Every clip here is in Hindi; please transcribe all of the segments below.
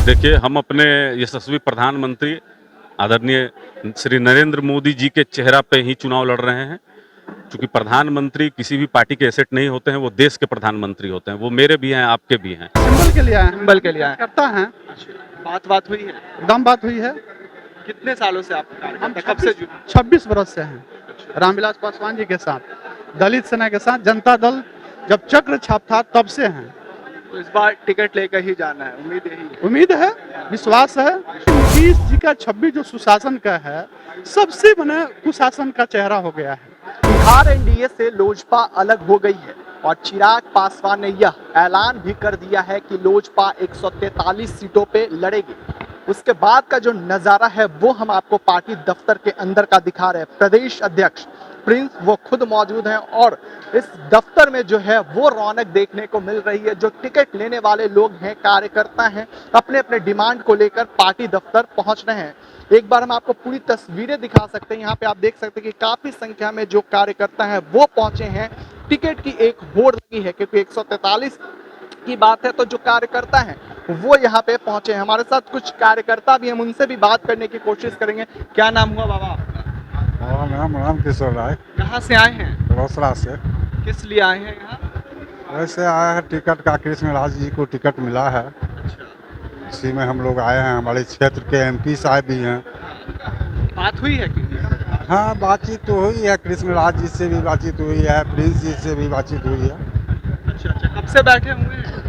देखिए, हम अपने यशस्वी प्रधानमंत्री आदरणीय श्री नरेंद्र मोदी जी के चेहरा पे ही चुनाव लड़ रहे हैं। चूँकि प्रधानमंत्री किसी भी पार्टी के एसेट नहीं होते हैं, वो देश के प्रधानमंत्री होते हैं। वो मेरे भी हैं, आपके भी हैं। सिंबल के लिए आए हैं, सिंबल के लिए आए हैं। करता है, बात हुई है। एकदम बात हुई है। कितने सालों से आप हम कब से जुड़े? 26 बरस से हैं रामविलास पासवान जी के साथ, दलित सेना के साथ। जनता दल जब चक्र छाप था तब से हैं। तो इस बार टिकट लेकर ही जाना है, उम्मीद यही है। उम्मीद है, विश्वास है। नीतीश जी का 26 जो सुशासन का है, सबसे बड़ा कुशासन का चेहरा हो गया है। बिहार एनडीए से लोजपा अलग हो गई है और चिराग पासवान ने यह ऐलान भी कर दिया है कि लोजपा 143 सीटों पे लड़ेगी। उसके बाद का जो नजारा है वो हम आपको पार्टी दफ्तर के अंदर का दिखा रहे हैं। प्रदेश अध्यक्ष प्रिंस वो खुद मौजूद हैं और इस दफ्तर में जो है वो रौनक देखने को मिल रही है। जो टिकट लेने वाले लोग हैं, कार्यकर्ता हैं, अपने अपने डिमांड को लेकर पार्टी दफ्तर पहुंच रहे हैं। एक बार हम आपको पूरी तस्वीरें दिखा सकते हैं। यहाँ पे आप देख सकते हैं कि काफी संख्या में जो कार्यकर्ता हैं वो पहुंचे हैं। टिकट की एक होड़ लगी है क्योंकि 143 की बात है, तो जो कार्यकर्ता हैं वो यहाँ पे पहुंचे हैं। हमारे साथ कुछ कार्यकर्ता भी, हम उनसे भी बात करने की कोशिश करेंगे। क्या नाम हुआ बाबा आपका? मेरा नाम रामकिशोर राय, कहाँ से आए हैं? रोसड़ा से। किस लिए आए हैं यहाँ? वैसे आया है टिकट का, कृष्णराज जी को टिकट मिला है, अच्छा, इसी में हम लोग आए हैं। हमारे क्षेत्र के एमपी साहब भी हैं। बात हुई है कि? हाँ, बातचीत तो हुई है, कृष्णराज जी से भी बातचीत हुई है, प्रिंस जी से भी बातचीत हुई है। अच्छा अच्छा, कब से बैठे हुए हैं?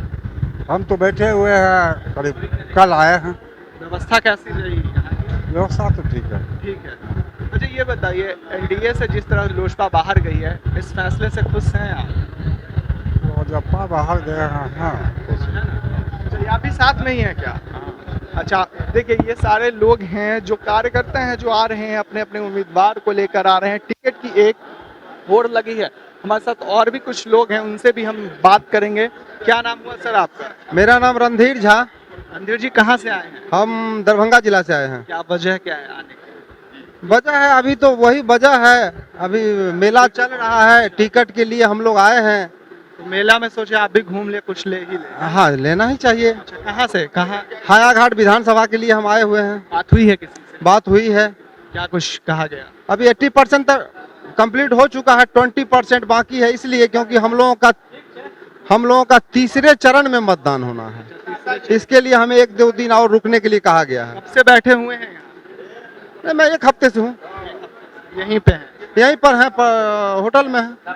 हम तो बैठे हुए हैं, करीब कल आए हैं। व्यवस्था कैसी रही यहाँ? व्यवस्था तो ठीक है। ठीक है। अच्छा ये बताइए, एनडीए से जिस तरह लोजपा बाहर गई है, इस फैसले से खुश हैं आप? तो जब बाहर गए हैं, हाँ। अच्छा, ये आप भी साथ में ही हैं क्या? अच्छा, देखिए ये सारे लोग हैं जो कार्यकर्ता हैं, जो आ रहे हैं अपने अपने उम्मीदवार को लेकर आ रहे हैं। टिकट की एक होड़ लगी है। हमारे साथ और भी कुछ लोग हैं, उनसे भी हम बात करेंगे। क्या नाम हुआ सर आपका? मेरा नाम रणधीर झा। रणधीर जी कहाँ से आए हैं? हम दरभंगा जिला से आए हैं। क्या वजह क्या है आने की? वजह है, अभी तो वही वजह है, अभी मेला चल रहा है, टिकट के लिए हम लोग आए हैं। तो मेला में सोचे आप भी घूम ले, कुछ ले ही ले। हाँ, लेना ही चाहिए। अच्छा, कहाँ से कहाँ? हायाघाट विधानसभा के लिए हम आए हुए हैं। बात हुई है किसी से? बात हुई है, क्या कुछ कहा गया? अभी 80% तक कंप्लीट हो चुका है, 20% बाकी है। इसलिए क्योंकि हम लोगों का तीसरे चरण में मतदान होना है, इसके लिए हमें 1-2 दिन और रुकने के लिए कहा गया है। कब से बैठे हुए हैं यहाँ? नहीं, मैं 1 हफ्ते से हूँ, यहीं पे हैं? यहीं पर है, होटल में है।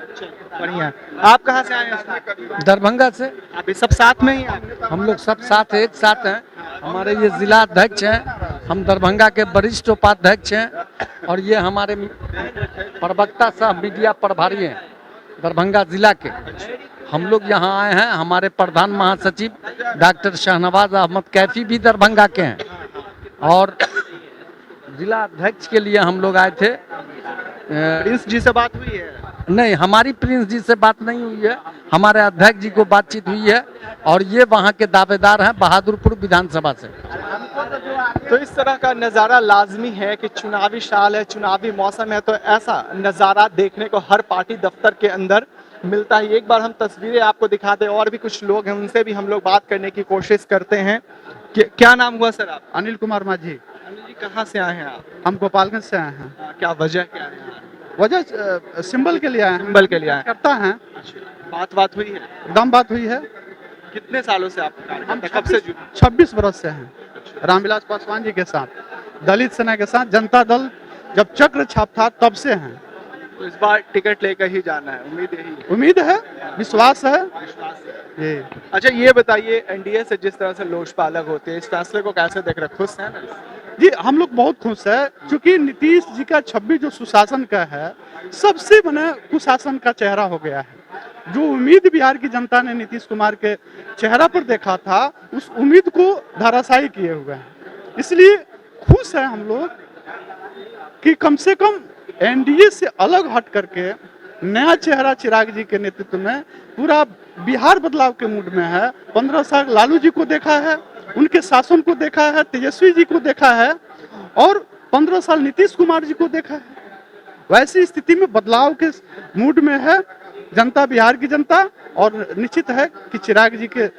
बढ़िया। आप कहाँ से आए हैं? दरभंगा से। अभी सब साथ में ही हैं? हम लोग सब साथ एक साथ हैं। हमारे ये जिला अध्यक्ष हैं, हम दरभंगा के वरिष्ठ उपाध्यक्ष हैं और ये हमारे प्रवक्ता सह मीडिया प्रभारी हैं दरभंगा जिला के। हम लोग यहाँ आए हैं, हमारे प्रधान महासचिव डॉक्टर शाहनवाज अहमद कैफी भी दरभंगा के हैं और जिला अध्यक्ष के लिए हम लोग आए थे। प्रिंस जी से बात हुई है? नहीं, हमारी प्रिंस जी से बात नहीं हुई है, हमारे अध्यक्ष जी को बातचीत हुई है और ये वहाँ के दावेदार हैं बहादुरपुर विधानसभा से। तो इस तरह का नज़ारा लाजमी है कि चुनावी साल है, चुनावी मौसम है, तो ऐसा नज़ारा देखने को हर पार्टी दफ्तर के अंदर मिलता है। एक बार हम तस्वीरें आपको दिखा दें, और भी कुछ लोग हैं, उनसे भी हम लोग बात करने की कोशिश करते हैं। क्या नाम हुआ सर आप? अनिल कुमार माझी। अनिल जी कहाँ से आए हैं आप? हम गोपालगंज से आए हैं। क्या वजह क्या है? वजह सिंबल के लिए आए हैं। सिंबल के लिए आए। करता है, बात हुई है। एकदम बात हुई है। कितने सालों से आप हम कब से जुड़े? 26 बरस से हैं रामविलास पासवान जी के साथ, दलित सेना के साथ। जनता दल जब चक्र छाप था तब से हैं। तो इस बार टिकट लेकर ही जाना है, उम्मीद यही है। उम्मीद है, विश्वास है। ये अच्छा ये बताइए, एनडीए से जिस तरह से लोजपा अलग होती है, इस फैसले को कैसे देख रहे हैं? खुश हैं ना? जी, हम लोग बहुत खुश है, क्योंकि नीतीश जी का 26 जो सुशासन का है, सबसे बड़ा कुशासन का चेहरा हो गया है। जो उम्मीद बिहार की जनता ने नीतीश कुमार के चेहरा पर देखा था, उस उम्मीद को धराशायी किए हुए हैं। इसलिए खुश है हम लोग कि कम से कम एनडीए से अलग हट करके नया चेहरा चिराग जी के नेतृत्व में पूरा बिहार बदलाव के मूड में है। 15 साल लालू जी को देखा है, उनके शासन को देखा है, तेजस्वी जी को देखा है और 15 साल नीतीश कुमार जी को देखा है। वैसी स्थिति में बदलाव के मूड में है जनता बिहार की जनता, और निश्चित है कि चिराग जी के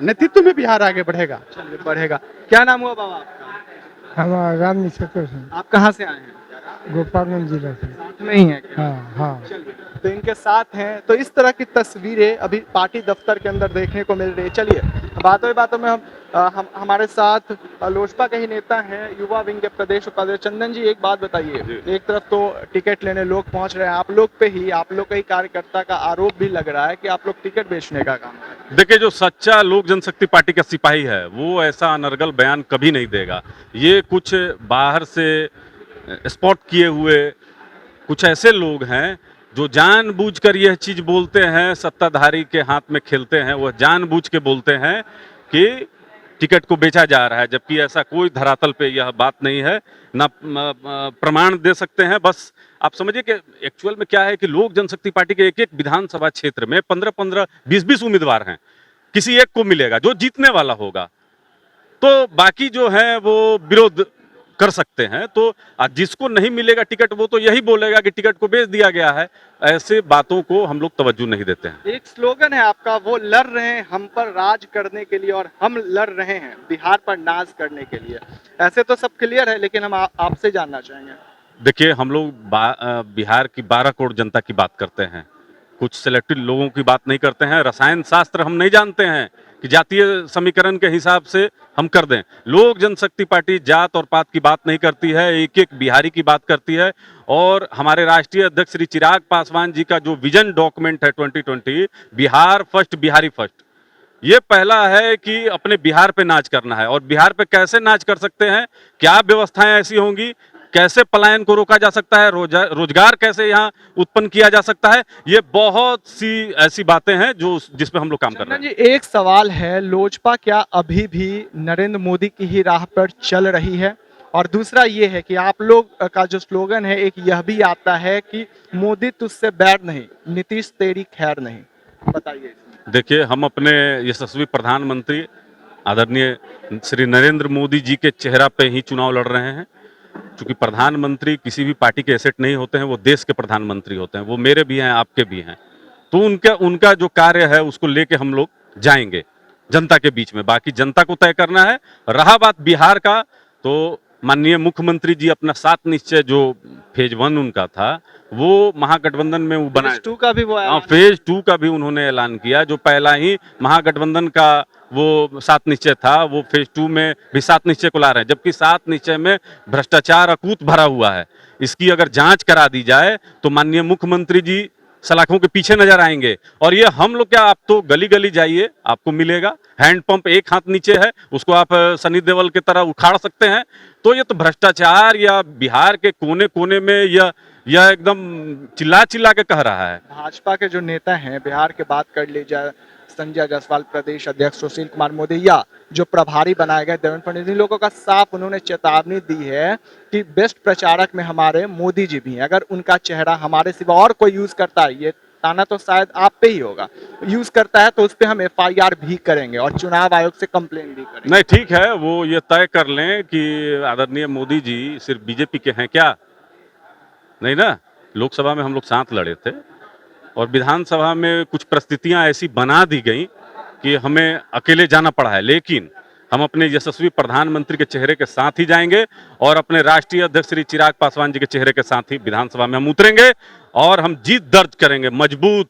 नेतृत्व में बिहार आगे बढ़ेगा। चलिए बढ़ेगा। क्या नाम हुआ बाबा आपका? हमारा राम निशेखर सिंह, आप कहाँ से आए हैं? गोपालगंज जिला से। साथ में ही है क्या? हाँ हाँ। चलिए, तो इनके साथ हैं। तो इस तरह की तस्वीरें अभी पार्टी दफ्तर के अंदर देखने को मिल रही है। चलिए, बातों ही बातों में हम हमारे साथ लोजपा के ही नेता हैं, युवा विंग के प्रदेश उपाध्यक्ष चंदन जी, एक बात बताइए। एक तरफ तो टिकट लेने लोग पहुंच रहे हैं, आप लोग पे ही, आप लोग के ही कार्यकर्ता का आरोप भी लग रहा है कि आप लोग टिकट बेचने का काम कर रहे हैं। देखिए, जो सच्चा लोक जनशक्ति पार्टी का सिपाही है वो ऐसा अनर्गल बयान कभी नहीं देगा। ये कुछ बाहर से स्पॉट किए हुए कुछ ऐसे लोग हैं जो जानबूझकर यह चीज बोलते हैं, सत्ताधारी के हाथ में खेलते हैं। वह जानबूझ के बोलते हैं कि टिकट को बेचा जा रहा है, जबकि ऐसा कोई धरातल पे यह बात नहीं है, ना प्रमाण दे सकते हैं। बस आप समझिए कि एक्चुअल में क्या है कि लोक जनशक्ति पार्टी के एक एक विधानसभा क्षेत्र में 15-15, 20-20 उम्मीदवार हैं। किसी एक को मिलेगा जो जीतने वाला होगा, तो बाकी जो है वो विरोध कर सकते हैं। तो जिसको नहीं मिलेगा टिकट वो तो यही बोलेगा कि टिकट को बेच दिया गया है। ऐसे बातों को हम लोग तवज्जो नहीं देते हैं। एक स्लोगन है आपका, वो लड़ रहे हैं हम पर राज करने के लिए और हम लड़ रहे हैं बिहार पर नाज करने के लिए। ऐसे तो सब क्लियर है, लेकिन हम आपसे जानना चाहेंगे। देखिए, हम लोग बिहार की 12 करोड़ जनता की बात करते हैं, कुछ सिलेक्टेड लोगों की बात नहीं करते हैं। रसायन शास्त्र हम नहीं जानते हैं कि जातीय समीकरण के हिसाब से हम कर दें। लोक जनशक्ति पार्टी जात और पात की बात नहीं करती है, एक एक बिहारी की बात करती है। और हमारे राष्ट्रीय अध्यक्ष श्री चिराग पासवान जी का जो विजन डॉक्यूमेंट है 2020, बिहार फर्स्ट बिहारी फर्स्ट, ये पहला है कि अपने बिहार पे नाच करना है। और बिहार पे कैसे नाच कर सकते हैं, क्या व्यवस्थाएं ऐसी होंगी, कैसे पलायन को रोका जा सकता है, रोजगार कैसे यहाँ उत्पन्न किया जा सकता है, ये बहुत सी ऐसी बातें हैं जो जिसपे हम लोग काम कर रहे हैं। जी, एक सवाल है, लोजपा क्या अभी भी नरेंद्र मोदी की ही राह पर चल रही है? और दूसरा ये है कि आप लोग का जो स्लोगन है, एक यह भी आता है कि मोदी तुझसे बैर नहीं, नीतीश तेरी खैर नहीं, बताइए। देखिए, हम अपने यशस्वी प्रधानमंत्री आदरणीय श्री नरेंद्र मोदी जी के चेहरा पे ही चुनाव लड़ रहे हैं। क्योंकि प्रधानमंत्री किसी भी पार्टी के एसेट नहीं होते हैं, वो देश के प्रधानमंत्री होते हैं। वो मेरे भी हैं, आपके भी हैं। तो उनका जो कार्य है उसको लेके हम लोग जाएंगे जनता के बीच में। बाकी जनता को तय करना है। रहा बात बिहार का, तो माननीय मुख्यमंत्री जी अपना 7 निश्चय जो फेज 1 उनका था, वो महागठबंधन में वो बनाया। फेज 2 का भी वो ऐलान फेज 2 का भी उन्होंने ऐलान किया। जो पहला ही महागठबंधन का वो 7 निश्चय था, वो फेज 2 में भी 7 निश्चय को ला रहे हैं। जबकि 7 निश्चय में भ्रष्टाचार अकूत भरा हुआ है। इसकी अगर जांच करा दी जाए तो माननीय मुख्यमंत्री जी सलाखों के पीछे नजर आएंगे। और ये हम लोग क्या, आप तो गली गली जाइए, आपको मिलेगा। हैंडपंप एक हाथ नीचे है, उसको आप सनी देओल की तरह उखाड़ सकते हैं। तो ये तो भ्रष्टाचार या बिहार के कोने कोने में यह एकदम चिल्ला चिल्ला के कह रहा है। भाजपा के जो नेता हैं, बिहार के बात कर ली जाए, संजय जायसवाल प्रदेश अध्यक्ष, सुशील कुमार मोदी, या जो प्रभारी बनाए गए देवेंद्र फडणवीस, इन लोगों का साफ उन्होंने चेतावनी दी है कि बेस्ट प्रचारक में हमारे मोदी जी भी हैं। अगर उनका चेहरा हमारे सिवा और कोई यूज करता है, ये ताना तो शायद आप पे ही होगा, यूज करता है तो उस पर हम FIR भी करेंगे और चुनाव आयोग से कंप्लेन भी करेंगे। नहीं, ठीक है, वो ये तय कर लें कि आदरणीय मोदी जी सिर्फ बीजेपी के हैं क्या? नहीं ना। लोकसभा में हम लोग साथ लड़े थे और विधानसभा में कुछ परिस्थितियां ऐसी बना दी गई कि हमें अकेले जाना पड़ा है। लेकिन हम अपने यशस्वी प्रधानमंत्री के चेहरे के साथ ही जाएंगे और अपने राष्ट्रीय अध्यक्ष श्री चिराग पासवान जी के चेहरे के साथ ही विधानसभा में हम उतरेंगे और हम जीत दर्ज करेंगे मजबूत।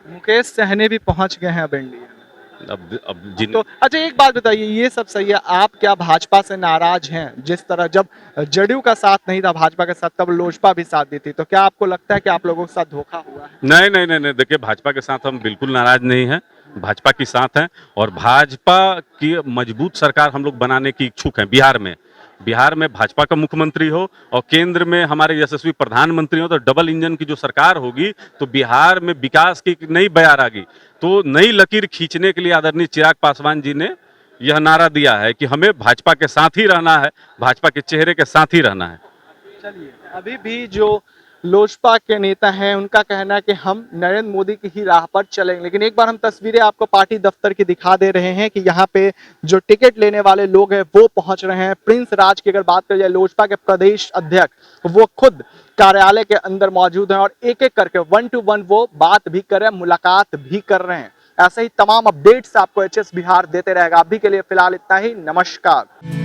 मुकेश सहनी भी पहुंच गए हैं अब एनडीए। अब जिन तो अच्छा, एक बात बताइए, ये सब सही है, आप क्या भाजपा से नाराज हैं? जिस तरह जब जदयू का साथ नहीं था भाजपा के साथ, तब लोजपा भी साथ दी थी, तो क्या आपको लगता है कि आप लोगों के साथ धोखा हुआ है? नहीं नहीं नहीं नहीं, देखिए, भाजपा के साथ हम बिल्कुल नाराज नहीं हैं। भाजपा के साथ हैं और भाजपा की मजबूत सरकार हम लोग बनाने की इच्छुक हैं। बिहार में भाजपा का मुख्यमंत्री हो और केंद्र में हमारे यशस्वी प्रधानमंत्री हो, तो डबल इंजन की जो सरकार होगी तो बिहार में विकास की नई बयार आएगी। तो नई लकीर खींचने के लिए आदरणीय चिराग पासवान जी ने यह नारा दिया है कि हमें भाजपा के साथ ही रहना है, भाजपा के चेहरे के साथ ही रहना है। चलिए, अभी भी जो लोजपा के नेता हैं, उनका कहना है कि हम नरेंद्र मोदी की ही राह पर चलेंगे। लेकिन एक बार हम तस्वीरें आपको पार्टी दफ्तर की दिखा दे रहे हैं कि यहाँ पे जो टिकट लेने वाले लोग हैं वो पहुंच रहे हैं। प्रिंस राज की अगर बात करें जाए, लोजपा के प्रदेश अध्यक्ष, वो खुद कार्यालय के अंदर मौजूद हैं और एक एक करके 1 to 1 वो बात भी कर रहे हैं, मुलाकात भी कर रहे हैं। ऐसे ही तमाम अपडेट्स आपको HS बिहार देते रहेगा। अभी के लिए फिलहाल इतना ही, नमस्कार।